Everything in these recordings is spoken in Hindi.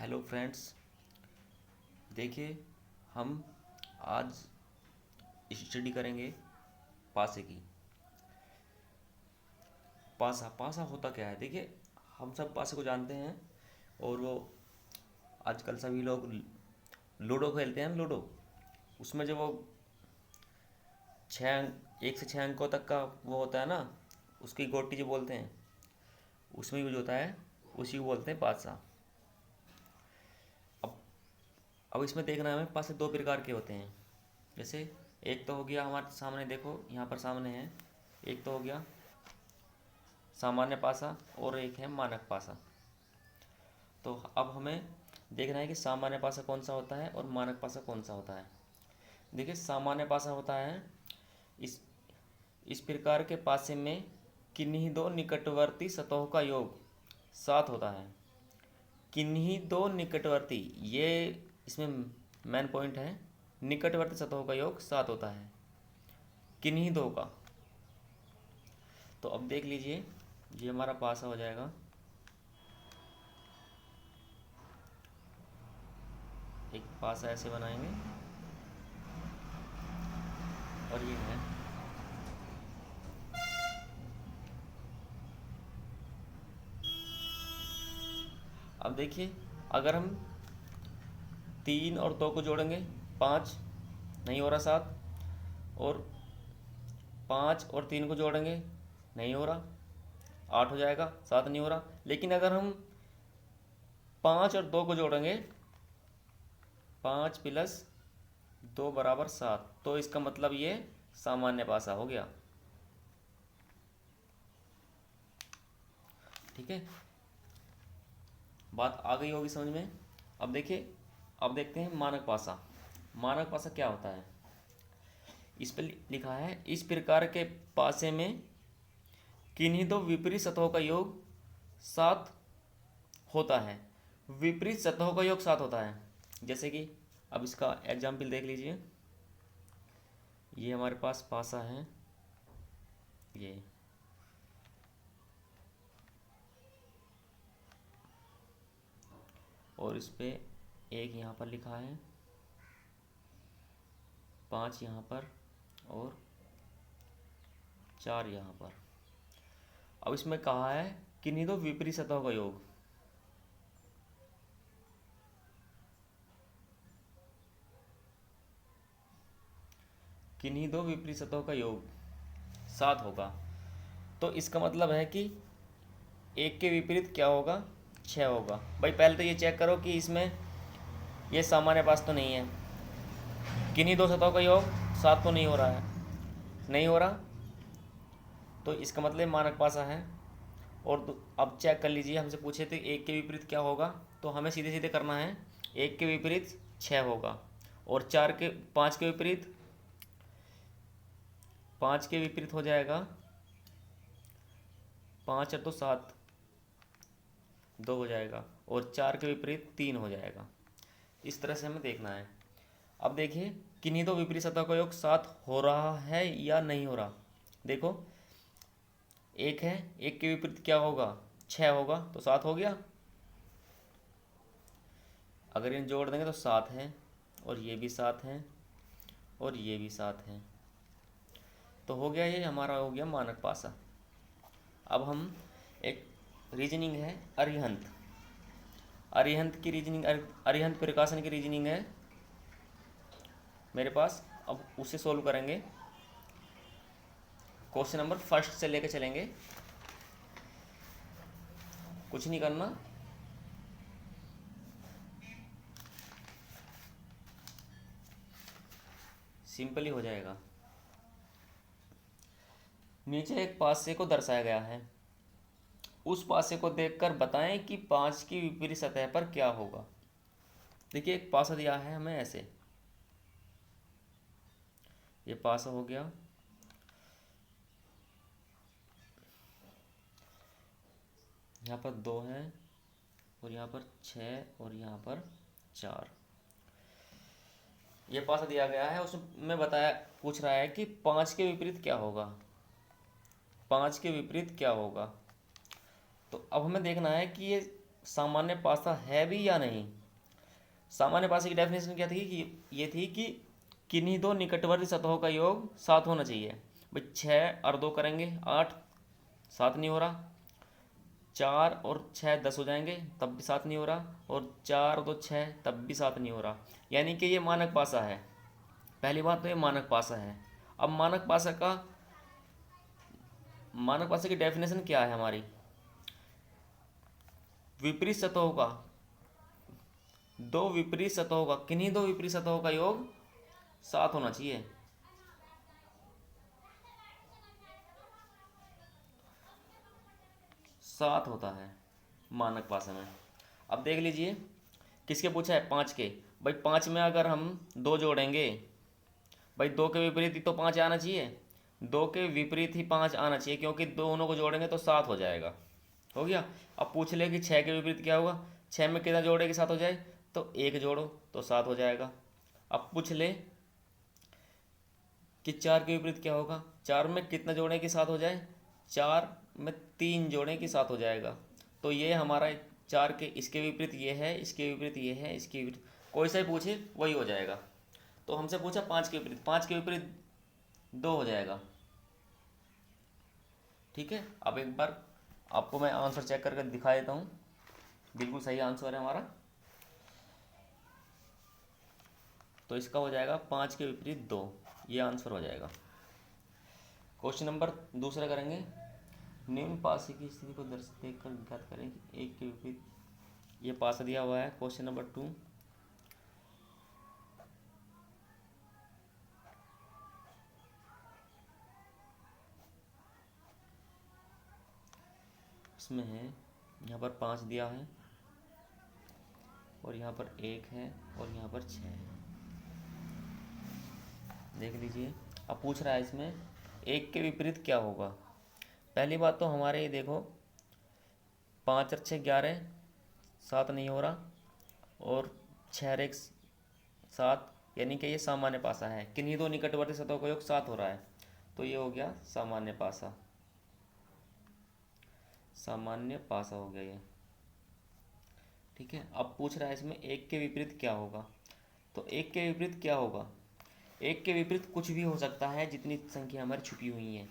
हेलो फ्रेंड्स, देखिए हम आज स्टडी करेंगे पासे की। पासा पासा होता क्या है? देखिए, हम सब पासे को जानते हैं। और वो आजकल सभी लोग लूडो खेलते हैं। लूडो उसमें जो वो एक से छः अंकों तक का वो होता है ना, उसकी गोटी जो बोलते हैं, उसमें यूज होता है, उसी को बोलते हैं पासा। अब अब इसमें देखना है हमें, पासे दो प्रकार के होते हैं। जैसे एक तो हो गया हमारे सामने, देखो यहाँ पर सामने है। एक तो हो गया सामान्य पासा और एक है मानक पासा। तो अब हमें देखना है कि सामान्य पासा कौन सा होता है और मानक पासा कौन सा होता है। देखिए, सामान्य पासा होता है इस इस प्रकार के पासे में किन्हीं दो निकटवर्ती सतहों का योग 7 होता है। किन्हीं दो निकटवर्ती, ये इसमें मेन पॉइंट है। निकटवर्ती सतहों का योग 7 होता है, किन्हीं दो का। तो अब देख लीजिए, ये हमारा पासा हो जाएगा। एक पासा ऐसे बनाएंगे और ये है। अब देखिए, अगर हम 3 और 2 को जोड़ेंगे, 5 नहीं हो रहा, 7। और 5 और 3 को जोड़ेंगे, नहीं हो रहा, 8 हो जाएगा, 7 नहीं हो रहा। लेकिन अगर हम 5 और 2 को जोड़ेंगे, 5 प्लस 2 बराबर 7, तो इसका मतलब ये सामान्य पासा हो गया। ठीक है, बात आ गई होगी समझ में। अब देखिए, अब देखते हैं मानक पासा। मानक पासा क्या होता है? इस पर लिखा है, इस प्रकार के पासे में किन्हीं दो विपरीत सतहों का योग 7 होता है। विपरीत सतहों का योग 7 होता है। जैसे कि अब इसका एग्जाम्पल देख लीजिए। ये हमारे पास पासा है, ये और इस पे एक यहाँ पर लिखा है, 5 यहाँ पर और 4 यहाँ पर। अब इसमें कहा है किन्हीं दो विपरीत सतहों का योग। किन्हीं दो विपरीत सतहों का योग 7 होगा। तो इसका मतलब है कि एक के विपरीत क्या होगा? 6 होगा। भाई पहले तो ये चेक करो कि इसमें ये सामान्य पास तो नहीं है। किन्हीं दो सतहों का योग 7 तो नहीं हो रहा है, नहीं हो रहा, तो इसका मतलब मानक पासा है। और अब चेक कर लीजिए, हमसे पूछे थे एक के विपरीत क्या होगा, तो हमें सीधे सीधे करना है। एक के विपरीत 6 होगा, और 5 के विपरीत, 5 के विपरीत हो जाएगा 5 और 2 7, 2 हो जाएगा, और 4 के विपरीत 3 हो जाएगा। इस तरह से हमें देखना है। अब देखिए, किन्हीं दो विपरीत सतह का योग 7 हो रहा है या नहीं हो रहा। देखो, एक है, एक के विपरीत क्या होगा? 6 होगा, तो 7 हो गया। अगर इन जोड़ देंगे तो 7 है, और ये भी 7 है, और ये भी 7 है, तो हो गया, ये हमारा हो गया मानक पासा। अब हम एक रीजनिंग है अरिहंत, अरिहंत की रीजनिंग, अरिहंत प्रकाशन की रीजनिंग है मेरे पास। अब उसे सोल्व करेंगे। क्वेश्चन नंबर फर्स्ट से लेकर चलेंगे, कुछ नहीं करना। सिंपल ही हो जाएगा। नीचे एक पासे को दर्शाया गया है, उस पासे को देखकर बताएं कि 5 की विपरीत सतह पर क्या होगा। देखिए, एक पासा दिया है हमें ऐसे, ये पासा हो गया। यहाँ पर 2 है, और यहाँ पर 6, और यहाँ पर 4। ये पासा दिया गया है, उसमें बताया, पूछ रहा है कि 5 के विपरीत क्या होगा। 5 के विपरीत क्या होगा? तो अब हमें देखना है कि ये सामान्य पासा है भी या नहीं। सामान्य पासे की डेफिनेशन क्या थी कि ये थी कि किन्हीं दो निकटवर्ती सतहों का योग 7 होना चाहिए। भाई 6 और 2 करेंगे 8, 7 नहीं हो रहा। 4 और 6 10 हो जाएंगे, तब भी 7 नहीं हो रहा। और 4 और 2 6, तब भी 7 नहीं हो रहा। यानी कि ये मानक पासा है। पहली बात तो ये मानक पासा है। अब मानक पासा की डेफिनेशन क्या है हमारी, विपरीत सतहों का, दो विपरीत सतहों का, किन्हीं दो विपरीत सतहों का योग 7 होना चाहिए। सात होता है मानक पासा में। अब देख लीजिए किसके पूछा है, 5 के। भाई 5 में अगर हम 2 जोड़ेंगे, भाई 2 के विपरीत ही तो 5 आना चाहिए। 2 के विपरीत ही 5 आना चाहिए, क्योंकि दोनों को जोड़ेंगे तो 7 हो जाएगा। हो गया। अब पूछ ले कि 6 के विपरीत क्या होगा। 6 में कितना जोड़े कि 7 हो जाए, तो 1 जोड़ो तो 7 हो जाएगा। अब पूछ ले कि 4 के विपरीत क्या होगा। 4 में कितना जोड़े कि 7 हो जाए, 4 में 3 जोड़े कि 7 हो जाएगा। तो ये हमारा 4 के इसके विपरीत ये है, इसके विपरीत ये है, इसके विपरीत कोई सा ही पूछे वही हो जाएगा। तो हमसे पूछा 5 के विपरीत, 5 के विपरीत 2 हो जाएगा। ठीक है। अब एक बार आपको मैं आंसर चेक करके दिखा देता हूँ। बिल्कुल सही आंसर है हमारा। तो इसका हो जाएगा 5 के विपरीत 2, ये आंसर हो जाएगा। क्वेश्चन नंबर दूसरा करेंगे। निम्न पासे की स्थिति को देख कर ज्ञात करें कि एक के विपरीत, ये पासा दिया हुआ है क्वेश्चन नंबर 2। इसमें है, यहाँ पर 5 दिया है और यहाँ पर 1 है और यहाँ पर 6 है। देख लीजिए। अब पूछ रहा है इसमें एक के विपरीत क्या होगा। पहली बात तो हमारे ये देखो 5 और 6 11, 7 नहीं हो रहा। और 6 और 1 7, यानी कि ये सामान्य पासा है। किन्हीं दो निकटवर्ती सतहों का योग 7 हो रहा है, तो ये हो गया सामान्य पासा। सामान्य पासा हो गया ये। ठीक है। अब पूछ रहा है इसमें एक के विपरीत क्या होगा। तो एक के विपरीत क्या होगा, एक के विपरीत कुछ भी हो सकता है, जितनी संख्या हमारी छुपी हुई है।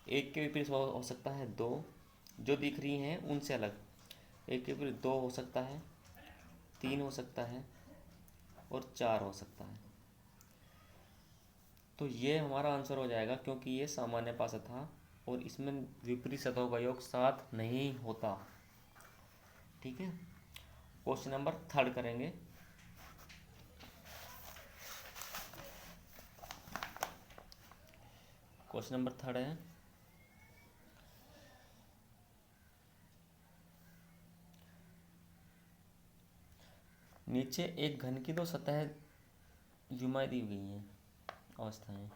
एक के विपरीत हो सकता है 2, जो दिख रही हैं उनसे अलग। एक के विपरीत 2 हो सकता है, 3 हो सकता है और 4 हो सकता है। तो ये हमारा आंसर हो जाएगा, क्योंकि ये सामान्य पासा था और इसमें विपरीत सतहों का योग 7 नहीं होता। ठीक है। क्वेश्चन नंबर 3 करेंगे। क्वेश्चन नंबर 3 है, नीचे एक घन की दो सतह जुमाई दी गई हैं अवस्थाएं।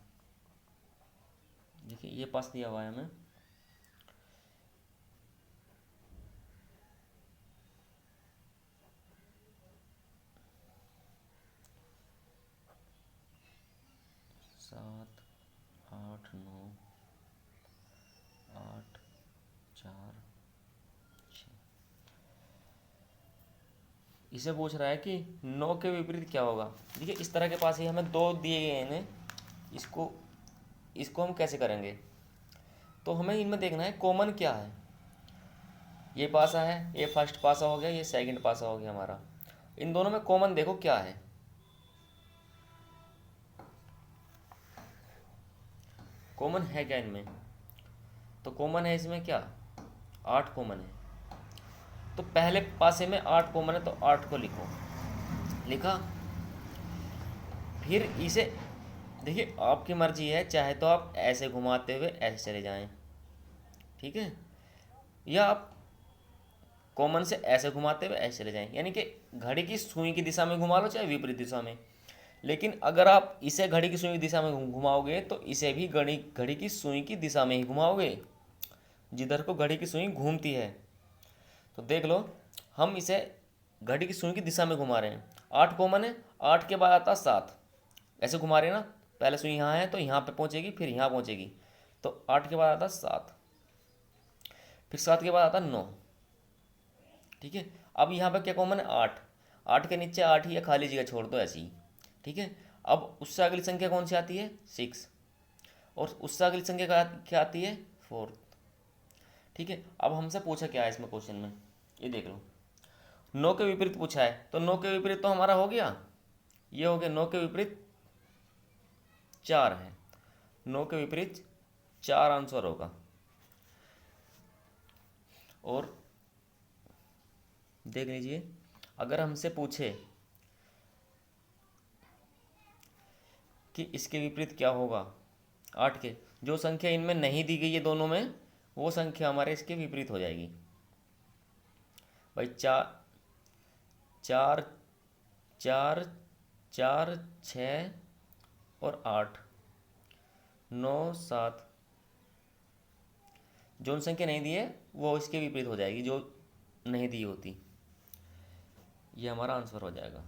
देखिए ये पास दिया हुआ है हमें। सात, 8, 9, 8, 4, 6। इसे पूछ रहा है कि 9 के विपरीत क्या होगा। देखिए इस तरह के पास ही हमें 2 दिए गए हैं। इसको इसको हम कैसे करेंगे, तो हमें इनमें देखना है कॉमन क्या है। ये पासा है, ये फर्स्ट पासा हो गया, ये सेकंड पासा हो गया हमारा। इन दोनों में कॉमन देखो क्या है। कॉमन है क्या इनमें, तो कॉमन है इसमें क्या, 8 कॉमन है। तो पहले पासे में 8 कॉमन है, तो 8 को लिखो। लिखा। फिर इसे देखिए आपकी मर्जी है, चाहे तो आप ऐसे घुमाते हुए ऐसे चले जाएं, ठीक है, या आप कॉमन से ऐसे घुमाते हुए ऐसे चले जाएं, यानी कि घड़ी की सुई की दिशा में घुमा लो चाहे विपरीत दिशा में। लेकिन अगर आप इसे घड़ी की सुई की दिशा में घुमाओगे तो इसे भी घड़ी की सुई की दिशा में ही घुमाओगे, जिधर को घड़ी की सुई घूमती है। तो देख लो, हम इसे घड़ी की सुई की दिशा में घुमा रहे हैं। 8 कॉमन है, 8 के बाद आता 7, ऐसे घुमा रहे हैं ना। पहले सुई यहाँ है तो यहाँ पे पहुँचेगी, फिर यहाँ पहुँचेगी। तो 8 के बाद आता 7, फिर 7 के बाद आता 9। ठीक है। अब यहाँ पे क्या कॉमन है, 8। 8 के नीचे 8 ही है, खाली जगह छोड़ दो ऐसी ही। ठीक है, अब उससे अगली संख्या कौन सी आती है, 6। और उससे अगली संख्या क्या आती है, 4। ठीक है, अब हमसे पूछा क्या है इसमें क्वेश्चन में, ये देख लो। 9 के विपरीत पूछा है, तो 9 के विपरीत तो हमारा हो गया, ये हो गया 9 के विपरीत 4 है। 9 के विपरीत 4 आंसर होगा। और देख लीजिए, अगर हमसे पूछे कि इसके विपरीत क्या होगा 8 के, जो संख्या इनमें नहीं दी गई है दोनों में, वो संख्या हमारे इसके विपरीत हो जाएगी। भाई 4 4 4 4 6 और 8 9 7, जो संख्या नहीं दी है वो इसके विपरीत हो जाएगी, जो नहीं दी होती। ये हमारा आंसर हो जाएगा।